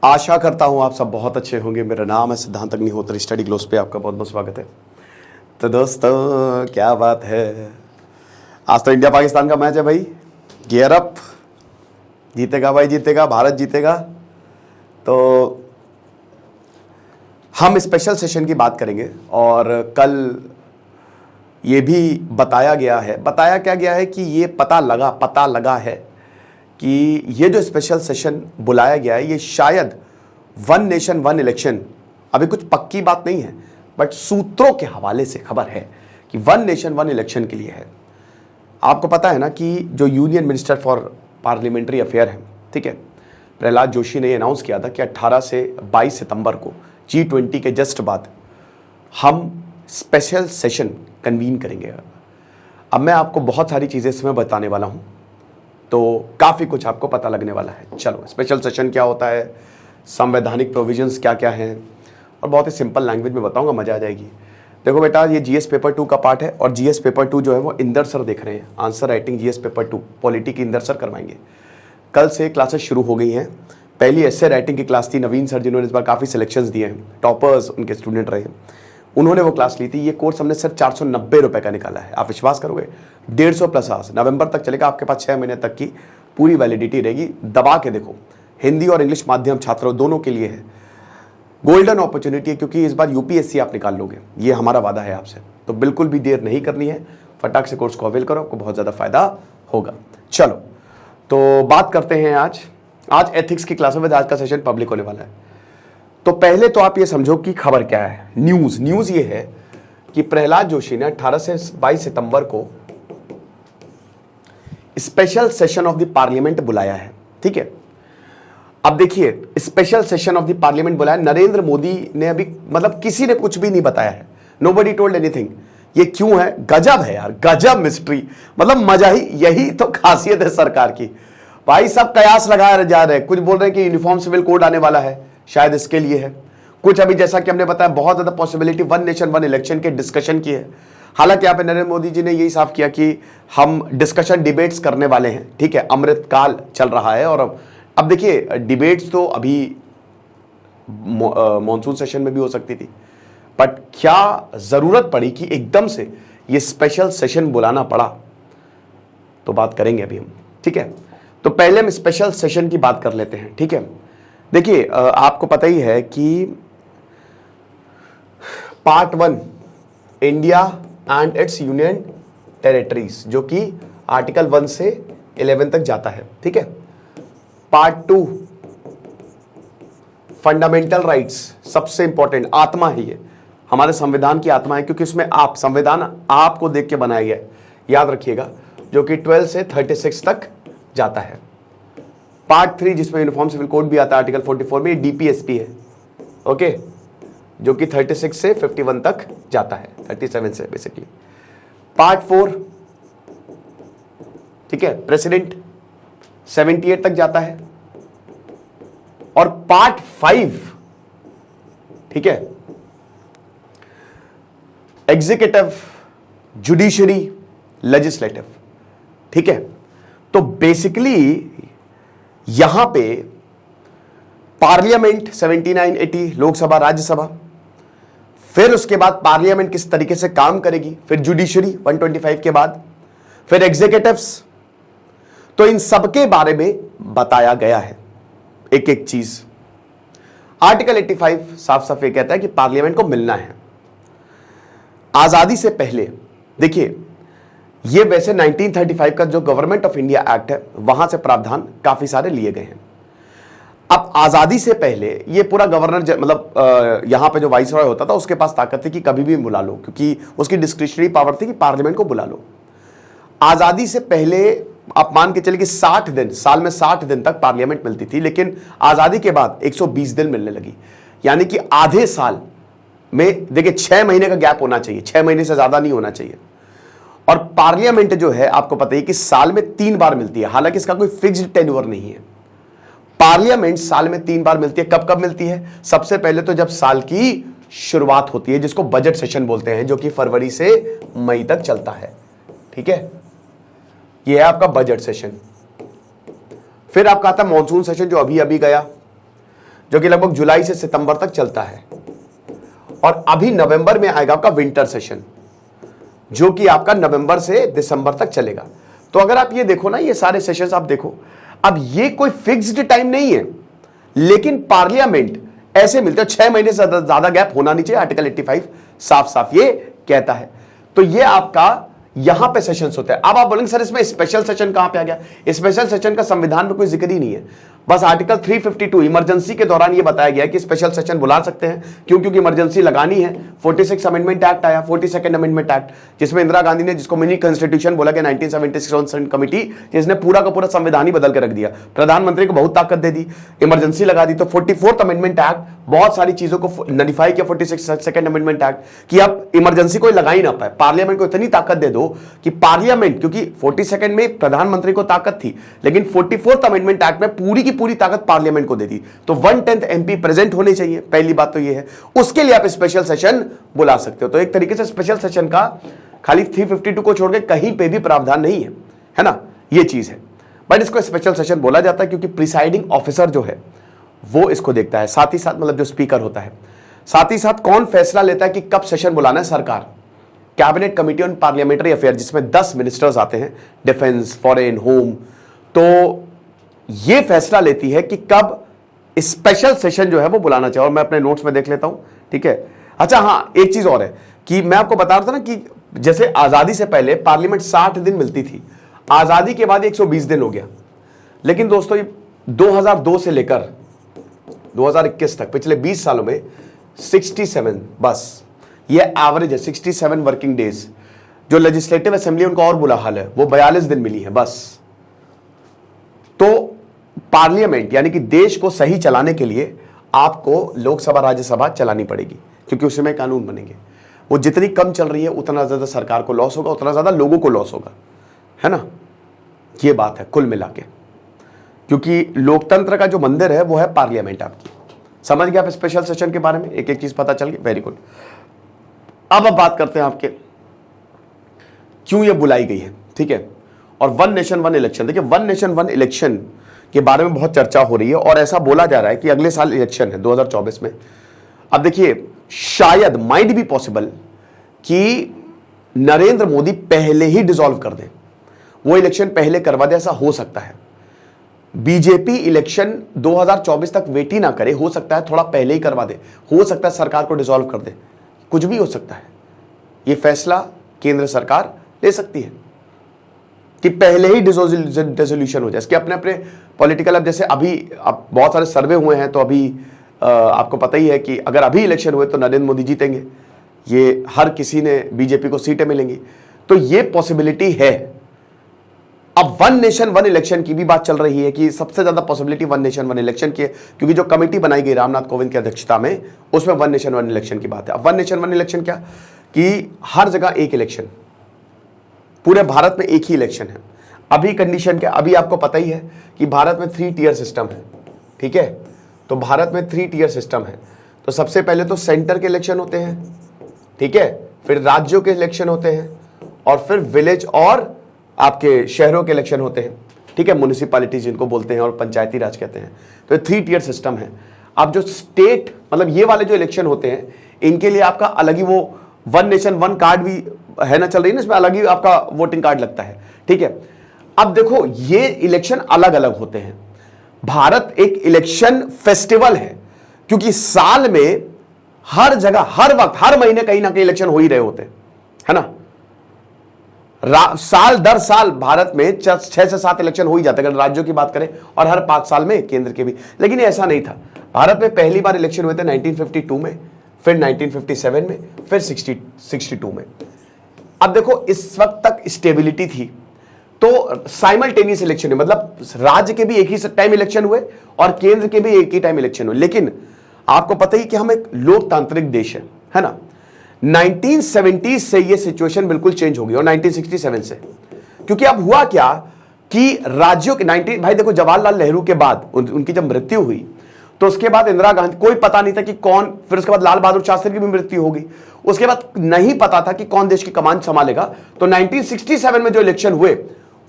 आशा करता हूँ आप सब बहुत अच्छे होंगे। मेरा नाम है सिद्धांत अग्निहोत्री, स्टडी ग्लोस पे आपका बहुत बहुत स्वागत है। तो दोस्तों क्या बात है, आज तो इंडिया पाकिस्तान का मैच है भाई। गियर अप, जीतेगा भाई, जीतेगा, भारत जीतेगा। तो हम स्पेशल सेशन की बात करेंगे और कल ये भी बताया क्या गया है कि ये पता लगा है कि ये जो स्पेशल सेशन बुलाया गया है ये शायद वन नेशन वन इलेक्शन, अभी कुछ पक्की बात नहीं है बट सूत्रों के हवाले से खबर है कि वन नेशन वन इलेक्शन के लिए है। आपको पता है ना कि जो union minister for parliamentary affair है, ठीक है, प्रहलाद जोशी ने अनाउंस किया था कि 18 से 22 सितंबर को G20 के जस्ट बाद हम स्पेशल सेशन कन्वीन करेंगे। अब मैं आपको बहुत सारी चीज़ें इसमें बताने वाला हूँ, तो काफ़ी कुछ आपको पता लगने वाला है। चलो, स्पेशल सेशन क्या होता है, संवैधानिक प्रोविजंस क्या क्या हैं, और बहुत ही सिंपल लैंग्वेज में बताऊंगा, मज़ा आ जाएगी। देखो बेटा, ये जीएस पेपर 2 का पार्ट है और जीएस पेपर 2 जो है वो इंदर सर देख रहे हैं। Answer writing GS paper 2 polity की इंदर सर करवाएंगे। कल से क्लासेस शुरू हो गई हैं। पहली एस्से राइटिंग की क्लास थी, नवीन सर जिन्होंने इस बार काफ़ी सिलेक्शंस दिए हैं, टॉपर्स उनके स्टूडेंट रहे हैं, उन्होंने वो क्लास ली थी। ये कोर्स हमने सिर्फ 490 रुपये का निकाला है। आप विश्वास करोगे, 150 प्लस आवर्स नवंबर तक चलेगा। आपके पास 6 महीने तक की पूरी वैलिडिटी रहेगी। दबा के देखो, हिंदी और इंग्लिश माध्यम छात्रों दोनों के लिए है। गोल्डन अपॉर्चुनिटी है क्योंकि इस बार यूपीएससी आप निकाल लोगे, ये हमारा वादा है आपसे। तो बिल्कुल भी देर नहीं करनी है, फटाक से कोर्स को अवेल करो, आपको बहुत ज़्यादा फायदा होगा। चलो, तो बात करते हैं आज एथिक्स की क्लास में। आज का सेशन पब्लिक होने वाला है। तो पहले तो आप ये समझो कि खबर क्या है। न्यूज़ ये है कि प्रहलाद जोशी ने 18 से 22 सितंबर को special session of the parliament बुलाया है, ठीक है। अब देखिए, special session of the parliament बुलाया नरेंद्र मोदी ने, अभी मतलब किसी ने कुछ भी नहीं बताया है। Nobody told anything. ये क्यों है? गजब है यार, गजब मिस्ट्री, मतलब मजा ही, यही तो खासियत है सरकार की। भाई सब कयास लगा जा रहे हैं, कुछ बोल रहे हैं कि यूनिफॉर्म सिविल कोड आने वाला है, शायद इसके लिए है। कुछ अभी जैसा कि हमने बताया, बहुत ज्यादा possibility one nation one election के डिस्कशन की है। हालांकि यहाँ पे नरेंद्र मोदी जी ने यही साफ किया कि हम डिस्कशन डिबेट्स करने वाले हैं, ठीक है। अमृतकाल चल रहा है और अब देखिए, डिबेट्स तो अभी मॉनसून सेशन में भी हो सकती थी, बट क्या जरूरत पड़ी कि एकदम से ये स्पेशल सेशन बुलाना पड़ा, तो बात करेंगे अभी हम, ठीक है। तो पहले हम स्पेशल सेशन की बात कर लेते हैं, ठीक है। देखिए, आपको पता ही है कि part 1 India and it's union territories, जो कि आर्टिकल 1 से 11 तक जाता है, ठीक है। पार्ट 2 फंडामेंटल राइट्स, सबसे इंपॉर्टेंट, आत्मा है ये, हमारे संविधान की आत्मा है, क्योंकि इसमें आप, संविधान आपको देख के बनाया गया है, याद रखिएगा, जो कि 12 से 36 तक जाता है। पार्ट 3 जिसमें यूनिफॉर्म सिविल कोड भी आता है आर्टिकल 44 में, डीपीएसपी है, ओके, जो कि 36 से 51 तक जाता है, 37 से बेसिकली। पार्ट 4, ठीक है, प्रेसिडेंट 78 तक जाता है। और पार्ट 5, ठीक है, एग्जीक्यूटिव, जुडिशरी, लेजिस्लेटिव, ठीक है। तो बेसिकली यहां पे पार्लियामेंट 79, 80, लोकसभा, राज्यसभा, फिर उसके बाद पार्लियामेंट किस तरीके से काम करेगी, फिर जुडिशरी 125 के बाद, फिर एग्जीक्यूटिव्स, तो इन सबके बारे में बताया गया है एक एक चीज। आर्टिकल 85 साफ साफ ये कहता है कि पार्लियामेंट को मिलना है। आजादी से पहले देखिए, ये वैसे 1935 का जो गवर्नमेंट ऑफ इंडिया एक्ट है, वहां से प्रावधान काफी सारे लिए गए हैं। अब आजादी से पहले ये पूरा गवर्नर, मतलब यहां पे जो वाइस रॉय होता था, उसके पास ताकत थी कि कभी भी बुला लो, क्योंकि उसकी डिस्क्रिशनरी पावर थी कि पार्लियामेंट को बुला लो। आजादी से पहले आप मान के चलिए कि 60 दिन, साल में 60 दिन तक पार्लियामेंट मिलती थी, लेकिन आजादी के बाद 120 दिन मिलने लगी, यानी कि आधे साल में, देखिए 6 महीने का गैप होना चाहिए, 6 महीने से ज्यादा नहीं होना चाहिए। और पार्लियामेंट जो है, आपको पता है कि साल में 3 बार मिलती है, हालांकि इसका कोई फिक्स्ड टेन्योर नहीं है। पार्लियामेंट साल में 3 बार मिलती है। कब कब मिलती है? सबसे पहले तो जब साल की शुरुआत होती है, जिसको बजट सेशन बोलते हैं, जो कि फरवरी से मई तक चलता है, ठीक है। ये है आपका बजट सेशन। फिर आपका आता है मॉनसून सेशन, जो अभी अभी गया। जो कि लगभग जुलाई से सितंबर तक चलता है, और अभी नवंबर में आएगा आपका विंटर सेशन, जो कि आपका नवंबर से दिसंबर तक चलेगा। तो अगर आप ये देखो ना, ये सारे सेशंस आप देखो, अब ये कोई फिक्स्ड टाइम नहीं है, लेकिन पार्लियामेंट ऐसे मिलते हैं, 6 महीने से ज्यादा गैप होना नहीं चाहिए, आर्टिकल 85 साफ साफ ये कहता है। तो ये आपका यहां पे सेशंस होते हैं। अब आप बोलेंगे सर इसमें स्पेशल सेशन कहां पे आ गया? स्पेशल सेशन का संविधान में कोई जिक्र ही नहीं है, बस आर्टिकल 352 इमरजेंसी के दौरान ये बताया गया है कि स्पेशल सेशन बुला सकते हैं, क्यों? क्योंकि इमरजेंसी लगानी है। 46 अमेंडमेंट एक्ट आया, 42nd अमेंडमेंट एक्ट, जिसमें इंदिरा गांधी ने, जिसको मिनी कॉन्स्टिट्यूशन बोला गया, 1976 कमेटी, जिसने पूरा का पूरा संविधान ही बदल के रख दिया, प्रधानमंत्री को बहुत ताकत दे दी, इमरजेंसी लगा दी। तो 44th अमेंडमेंट एक्ट बहुत सारी चीजों को नलिफाई किया, 42nd अमेंडमेंट एक्ट, कि अब इमरजेंसी कोई लगा ही ना पाए, पार्लियामेंट को इतनी ताकत दे दो कि पार्लियामेंट, क्योंकि 42nd में प्रधानमंत्री को ताकत थी, लेकिन 44th अमेंडमेंट एक्ट में पूरी की पूरी ताकत पार्लियामेंट को दे दी। तो 1/10 एमपी प्रेजेंट होने चाहिए, पहली बात तो ये है। उसके लिए आप स्पेशल सेशन बुला सकते हो। तो एक तरीके से स्पेशल सेशन का खाली 352 को छोड़ के कहीं पे भी प्रावधान नहीं है ना, ये चीज है। बट इसको स्पेशल सेशन बोला जाता है क्योंकि प्रिसाइडिंग ऑफिसर जो है वो इसको देखता है, साथ ही साथ मतलब जो स्पीकर होता है, साथ ही साथ कौन फैसला लेता है कि कब सेशन बुलाना है? सरकार, cabinet committee on parliamentary affair, जिसमें 10 मिनिस्टर्स आते हैं, डिफेंस, फॉरेन, होम। तो ये फैसला लेती है कि कब स्पेशल सेशन जो है वो बुलाना चाहिए। और मैं अपने नोट्स में देख लेता हूं, ठीक है। अच्छा हाँ, एक चीज और है कि मैं आपको बता रहा था ना कि जैसे आजादी से पहले पार्लियामेंट 60 दिन मिलती थी, आजादी के बाद 120 दिन हो गया। लेकिन दोस्तों ये 2002 से लेकर 2021 तक पिछले 20 सालों में 67, बस ये एवरेज है, 67 वर्किंग डेज। जो लेजिस्लेटिव असेंबली उनका और बुरा हाल है, वो 42 दिन मिली है बस। तो पार्लियामेंट यानी कि देश को सही चलाने के लिए आपको लोकसभा राज्यसभा चलानी पड़ेगी, क्योंकि उसमें कानून बनेंगे। वो जितनी कम चल रही है उतना ज्यादा सरकार को लॉस होगा, उतना ज्यादा लोगों को लॉस होगा, है ना। ये बात है कुल मिला के, क्योंकि लोकतंत्र का जो मंदिर है वो है पार्लियामेंट। आपकी समझ गए आप स्पेशल सेशन के बारे में, एक एक चीज पता चल गई, वेरी गुड। अब बात करते हैं आपके क्यों ये बुलाई गई है, ठीक है। और 1 नेशन 1 इलेक्शन, देखिए 1 नेशन 1 इलेक्शन के बारे में बहुत चर्चा हो रही है, और ऐसा बोला जा रहा है कि अगले साल इलेक्शन है 2024 में। अब देखिए शायद माइट बी पॉसिबल कि नरेंद्र मोदी पहले ही डिसॉल्व कर दें, वो इलेक्शन पहले करवा दे, ऐसा हो सकता है। बीजेपी इलेक्शन 2024 तक वेट ही ना करे, हो सकता है थोड़ा पहले ही करवा दे, हो सकता है सरकार को डिसॉल्व कर दे, कुछ भी हो सकता है। यह फैसला केंद्र सरकार ले सकती है कि पहले ही डिसोल्यूशन हो जाए। इसके अपने अपने पॉलिटिकल, अब जैसे अभी अब बहुत सारे सर्वे हुए हैं, तो अभी आपको पता ही है कि अगर अभी इलेक्शन हुए तो नरेंद्र मोदी जीतेंगे, ये हर किसी ने, बीजेपी को सीटें मिलेंगी, तो ये पॉसिबिलिटी है। अब 1 नेशन 1 इलेक्शन की भी बात चल रही है कि सबसे ज्यादा पॉसिबिलिटी 1 नेशन 1 इलेक्शन की है, क्योंकि जो कमेटी बनाई गई रामनाथ कोविंद की अध्यक्षता में, उसमें 1 नेशन 1 इलेक्शन की बात है। अब 1 नेशन 1 इलेक्शन क्या कि हर जगह एक इलेक्शन, पूरे भारत में एक ही इलेक्शन है। अभी कंडीशन क्या, अभी आपको पता ही है कि भारत में 3 टियर सिस्टम है, ठीक है। तो भारत में 3 टियर सिस्टम है। तो सबसे पहले तो सेंटर के इलेक्शन होते हैं, ठीक है, फिर राज्यों के इलेक्शन होते हैं, और फिर विलेज और आपके शहरों के इलेक्शन होते हैं, ठीक है, म्युनिसिपैलिटी जिनको बोलते हैं और पंचायती राज कहते हैं। तो 3 टियर सिस्टम है। अब जो स्टेट, मतलब ये वाले जो इलेक्शन होते हैं, इनके लिए आपका अलग ही वो 1 नेशन 1 कार्ड भी है ना, चल रही है ना, इसमें अलग ही आपका वोटिंग कार्ड लगता है, ठीक है। अब देखो ये इलेक्शन अलग अलग होते हैं। भारत एक इलेक्शन फेस्टिवल है, क्योंकि साल में हर जगह, हर वक्त, हर महीने कहीं ना कहीं इलेक्शन हो ही रहे होते हैं, है ना। साल दर साल भारत में 6 से 7 इलेक्शन हो ही जाते हैं अगर राज्यों की बात करें, और हर 5 साल में केंद्र के भी। लेकिन ऐसा नहीं था, भारत में पहली बार इलेक्शन हुए थे 1952 में, फिर 1957 में, फिर 62 में। अब देखो इस वक्त तक स्टेबिलिटी थी, तो साइमल्टेनियस इलेक्शन है, मतलब राज्य के भी एक ही टाइम इलेक्शन हुए और केंद्र के भी एक ही टाइम इलेक्शन हुए। लेकिन आपको पता ही कि हम एक लोकतांत्रिक देश है ना। 1970 से ये सिचुएशन बिल्कुल चेंज हो गई, और 1967 से, क्योंकि अब हुआ क्या कि राज्यों के भाई देखो जवाहरलाल नेहरू के बाद उनकी जब मृत्यु हुई, तो उसके बाद इंदिरा गांधी, कोई पता नहीं था कि कौन, फिर उसके बाद लाल बहादुर शास्त्री की भी मृत्यु हो गई, उसके बाद नहीं पता था कि कौन देश की कमान संभालेगा। तो 1967 में जो इलेक्शन हुए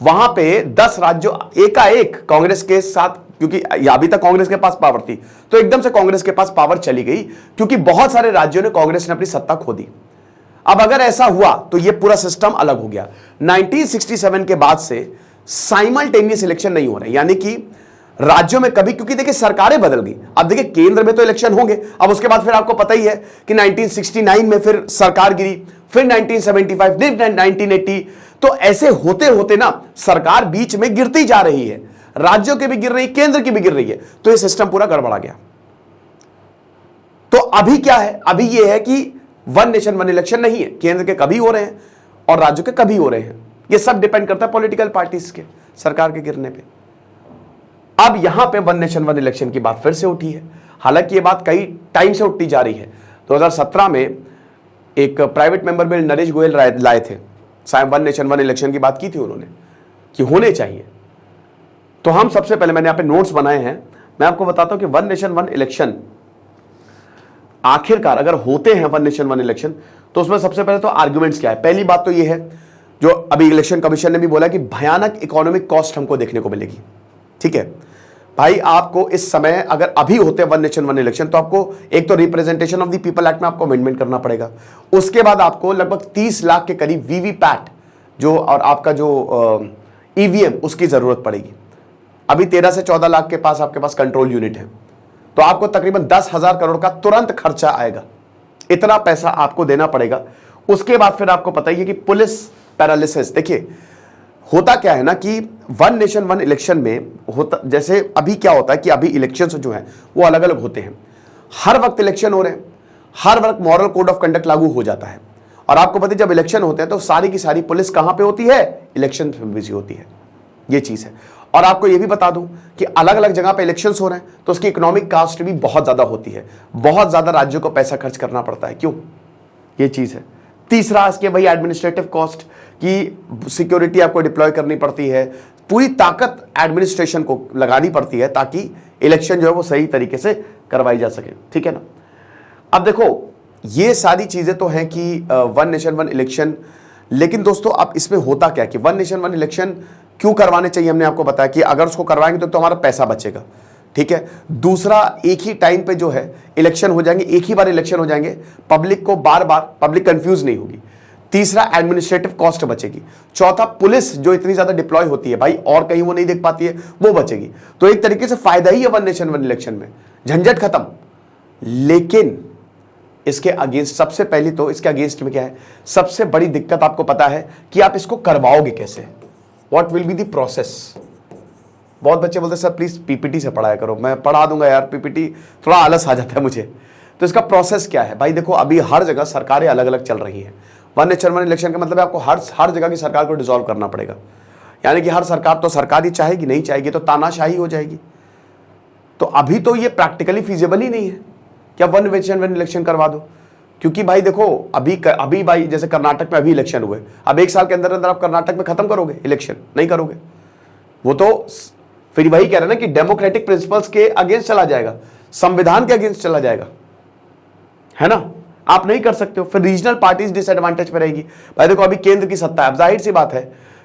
वहां पे 10 राज्यों एकाएक कांग्रेस के साथ, क्योंकि अभी तक कांग्रेस के पास पावर थी, तो एकदम से कांग्रेस के पास पावर चली गई, क्योंकि बहुत सारे राज्यों ने कांग्रेस ने अपनी सत्ता खो दी। अब अगर ऐसा हुआ तो यह पूरा सिस्टम अलग हो गया। 1967 के बाद से साइमल्टेनियस इलेक्शन नहीं हो रहे, यानी कि राज्यों में कभी, क्योंकि देखिए सरकारें बदल गई। अब देखिए केंद्र में तो इलेक्शन होंगे, अब उसके बाद फिर आपको पता ही है कि 1969 में फिर सरकार गिरी, फिर 1975, फिर 1980, तो ऐसे होते होते ना सरकार बीच में गिरती जा रही है, राज्यों की भी गिर रही, केंद्र की भी गिर रही है, तो यह सिस्टम पूरा गड़बड़ा गया। तो अभी क्या है, अभी यह है कि वन नेशन वन इलेक्शन नहीं है, केंद्र के कभी हो रहे हैं और राज्यों के कभी हो रहे हैं। यह सब डिपेंड करता है पॉलिटिकल पार्टीज के, सरकार के गिरने पे। अब यहां पे वन नेशन वन इलेक्शन की बात फिर से उठी है, हालांकि यह बात कई टाइम से उठती जा रही है। 2017 में एक private member bill Naresh Goyal लाए थे, वन नेशन वन इलेक्शन की बात की थी उन्होंने कि होने चाहिए। तो हम सबसे पहले, मैंने यहां पे नोट्स बनाए हैं, मैं आपको बताता हूं कि वन नेशन वन इलेक्शन आखिरकार अगर होते हैं वन नेशन वन इलेक्शन, तो उसमें सबसे पहले तो आर्गुमेंट्स क्या है। पहली बात तो यह है, जो अभी इलेक्शन कमीशन ने भी बोला कि भयानक इकोनॉमिक कॉस्ट हमको देखने को मिलेगी। ठीक है भाई, आपको इस समय अगर अभी होते वन नेशन वन इलेक्शन, तो आपको एक तो representation of the people act में आपको अमेंडमेंट करना पड़ेगा, उसके बाद आपको लगभग 30 लाख के करीब वीवीपैट जो और आपका जो ईवीएम उसकी जरूरत पड़ेगी। अभी 13 से 14 लाख के पास आपके पास कंट्रोल यूनिट है, तो आपको तकरीबन 10,000 करोड़ का तुरंत खर्चा आएगा, इतना पैसा आपको देना पड़ेगा। उसके बाद फिर आपको पता ही है कि पुलिस पैरालिसिस, देखिए होता क्या है ना कि वन नेशन वन इलेक्शन में होता, जैसे अभी क्या होता है कि अभी इलेक्शंस जो हैं वो अलग अलग होते हैं, हर वक्त इलेक्शन हो रहे हैं, हर वक्त मॉरल कोड ऑफ कंडक्ट लागू हो जाता है। और आपको पता है जब इलेक्शन होते हैं तो सारी की सारी पुलिस कहां पे होती है, इलेक्शन में बिजी होती है, ये चीज है। और आपको ये भी बता दूं कि अलग अलग जगह पे इलेक्शंस हो रहे हैं तो उसकी इकोनॉमिक कॉस्ट भी बहुत ज्यादा होती है, बहुत ज्यादा राज्यों को पैसा खर्च करना पड़ता है। क्यों, ये चीज है। तीसरा इसके वही एडमिनिस्ट्रेटिव कॉस्ट की, सिक्योरिटी आपको डिप्लॉय करनी पड़ती है, पूरी ताकत एडमिनिस्ट्रेशन को लगानी पड़ती है ताकि इलेक्शन जो है वो सही तरीके से करवाई जा सके। ठीक है ना। अब देखो ये सारी चीजें तो हैं कि वन नेशन वन इलेक्शन, लेकिन दोस्तों अब इसमें होता क्या कि वन नेशन वन इलेक्शन क्यों करवाने चाहिए, हमने आपको बताया कि अगर उसको करवाएंगे तो हमारा पैसा बचेगा। ठीक है। दूसरा, एक ही टाइम पे जो है इलेक्शन हो जाएंगे, एक ही बार इलेक्शन हो जाएंगे, पब्लिक को बार बार पब्लिक कंफ्यूज नहीं होगी। तीसरा, एडमिनिस्ट्रेटिव कॉस्ट बचेगी। चौथा, पुलिस जो इतनी ज्यादा डिप्लॉय होती है भाई और कहीं वो नहीं देख पाती है, वो बचेगी। तो एक तरीके से फायदा ही है वन नेशन वन इलेक्शन में, झंझट खत्म। लेकिन इसके अगेंस्ट, सबसे पहली तो इसके अगेंस्ट में क्या है, सबसे बड़ी दिक्कत आपको पता है कि आप इसको करवाओगे कैसे, what will be the process. बहुत बच्चे बोलते हैं सर प्लीज पीपीटी से पढ़ाया करो, मैं पढ़ा दूंगा यार, पीपीटी थोड़ा आलस आ जाता है मुझे। तो इसका प्रोसेस क्या है भाई, देखो अभी हर जगह सरकारें अलग अलग चल रही हैं। वन नेशन वन इलेक्शन का मतलब है आपको हर जगह की सरकार को डिसॉल्व करना पड़ेगा, यानी कि हर सरकार तो सरकार ही चाहेगी, नहीं चाहेगी तो तानाशाही हो जाएगी। तो अभी तो ये प्रैक्टिकली फीजिबल ही नहीं है कि आप वन नेशन वन इलेक्शन करवा दो, क्योंकि भाई देखो अभी भाई जैसे कर्नाटक में अभी इलेक्शन हुए, अब 1 साल के अंदर अंदर आप कर्नाटक में खत्म करोगे इलेक्शन, नहीं करोगे। वो तो फिर वही कह रहे हैं ना कि डेमोक्रेटिक प्रिंसिपल्स के अगेंस्ट चला जाएगा, संविधान के अगेंस्ट चला जाएगा, है ना। आप नहीं कर सकते हो, फिर रीजनल पार्टीज डिसएडवांटेज पे रहेगी। भाई देखो अभी केंद्र की सत्ता है, अब जाहिर सी बात है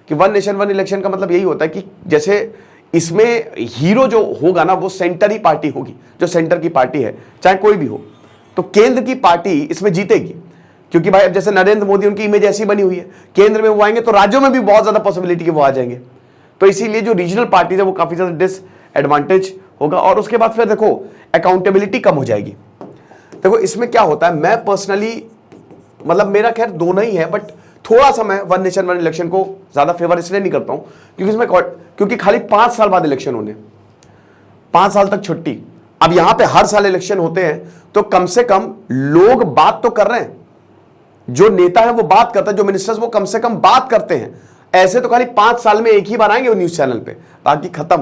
कि वन नेशन वन इलेक्शन का मतलब यही होता है कि जैसे इसमें हीरो जो होगा ना वो सेंटर ही पार्टी होगी, जो सेंटर की पार्टी है चाहे कोई भी हो, तो केंद्र की पार्टी इसमें जीतेगी। क्योंकि भाई अब जैसे नरेंद्र मोदी, उनकी इमेज ऐसी बनी हुई है, केंद्र में वो आएंगे तो राज्यों में भी बहुत ज्यादा पॉसिबिलिटी के वो आ जाएंगे। तो इसीलिए जो रीजनल पार्टीज है वो काफी ज्यादा डिसएडवांटेज होगा। और उसके बाद फिर देखो अकाउंटेबिलिटी कम हो जाएगी। देखो इसमें क्या होता है, मैं पर्सनली मतलब मेरा खैर दोनों ही है, बट थोड़ा सा मैं वन नेशन वन इलेक्शन को ज्यादा फेवर इसलिए नहीं करता हूं क्योंकि इसमें क्योंकि खाली 5 साल बाद इलेक्शन होने, 5 साल तक छुट्टी। अब यहां पे हर साल इलेक्शन होते हैं तो कम से कम लोग बात तो कर रहे हैं, जो नेता है वो बात करता है, जो मिनिस्टर्स वो कम से कम बात करते हैं। ऐसे तो खाली 5 साल में एक ही बार आएंगे वो न्यूज चैनल पे, बाकी खत्म।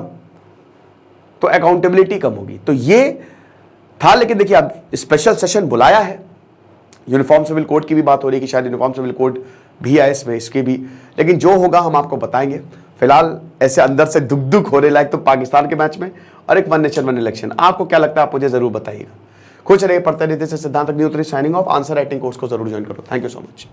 तो अकाउंटेबिलिटी कम होगी। तो ये था। लेकिन देखिए अब स्पेशल सेशन बुलाया है, यूनिफॉर्म सिविल कोड की भी बात हो रही है कि शायद यूनिफॉर्म सिविल कोड भी आए इसमें, इसके भी, लेकिन जो होगा हम आपको बताएंगे। फिलहाल ऐसे अंदर से दुख दुख हो रहे लाइक तो पाकिस्तान के मैच में और एक वन नेशन वन इलेक्शन। आपको क्या लगता है, आप मुझे जरूर बताइएगा। खुश रहिए, पढ़ते रहते से सिद्धांत news signing off. Answer writing course को जरूर ज्वाइन करो। Thank you so much.